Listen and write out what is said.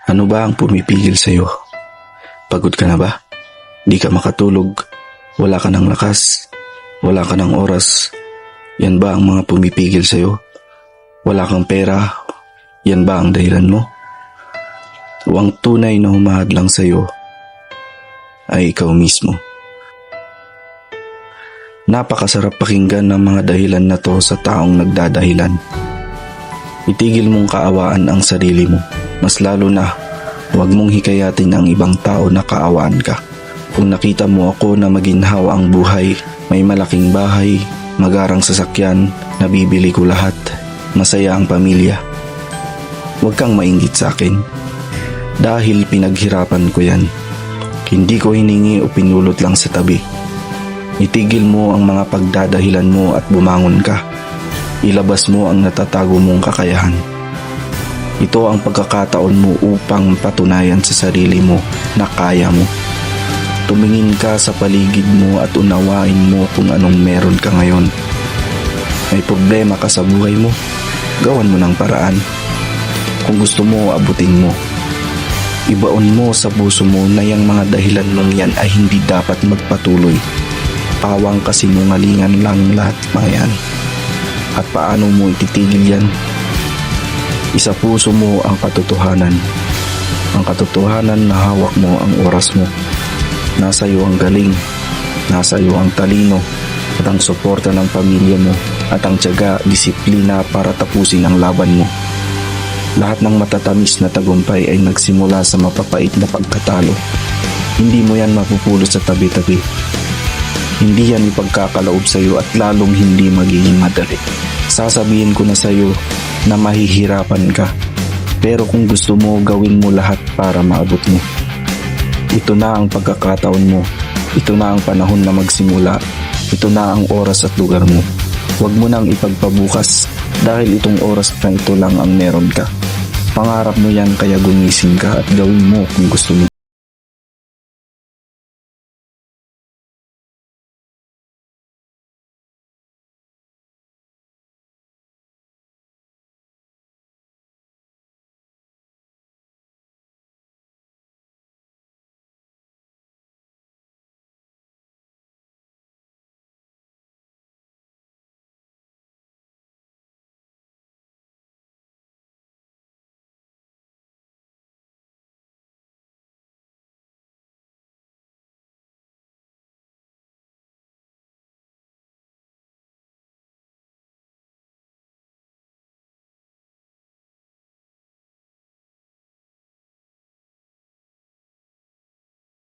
Ano ba ang pumipigil sa'yo? Pagod ka na ba? Di ka makatulog? Wala ka ng lakas? Wala ka ng oras? Yan ba ang mga pumipigil sa'yo? Wala kang pera? Yan ba ang dahilan mo? O ang tunay na humahadlang sa'yo ay ikaw mismo? Napakasarap pakinggan ng mga dahilan na to sa taong nagdadahilan. Itigil mong kaawaan ang sarili mo. Mas lalo na, huwag mong hikayatin ang ibang tao na kaawaan ka. Kung nakita mo ako na maginhawa ang buhay, may malaking bahay, magarang sasakyan, nabibili ko lahat, masaya ang pamilya. Huwag kang mainggit sa akin. Dahil pinaghirapan ko yan. Hindi ko hiningi o pinulot lang sa tabi. Itigil mo ang mga pagdadahilan mo at bumangon ka. Ilabas mo ang natatago mong kakayahan. Ito ang pagkakataon mo upang patunayan sa sarili mo na kaya mo. Tumingin ka sa paligid mo at unawain mo kung anong meron ka ngayon. May problema ka sa buhay mo, gawan mo ng paraan. Kung gusto mo, abutin mo. Ibaon mo sa puso mo na yung mga dahilan mong yan ay hindi dapat magpatuloy. Pawang kasinungalingan lang lahat mga yan. At paano mo ititigil yan? Isa puso mo ang katotohanan. Ang katotohanan na hawak mo ang oras mo. Nasa iyo ang galing. Nasa iyo ang talino. At ang suporta ng pamilya mo. At ang tiyaga, disiplina para tapusin ang laban mo. Lahat ng matatamis na tagumpay ay nagsimula sa mapapait na pagkatalo. Hindi mo yan mapupulot sa tabi-tabi. Hindi yan ipagkakalaob sa iyo at lalong hindi magiging madali. Sasabihin ko na sa iyo na mahihirapan ka. Pero kung gusto mo, gawin mo lahat para maabot mo. Ito na ang pagkakataon mo. Ito na ang panahon na magsimula. Ito na ang oras at lugar mo. Huwag mo nang ipagpabukas dahil itong oras na ito lang ang meron ka. Pangarap mo yan kaya gumising ka at gawin mo kung gusto mo.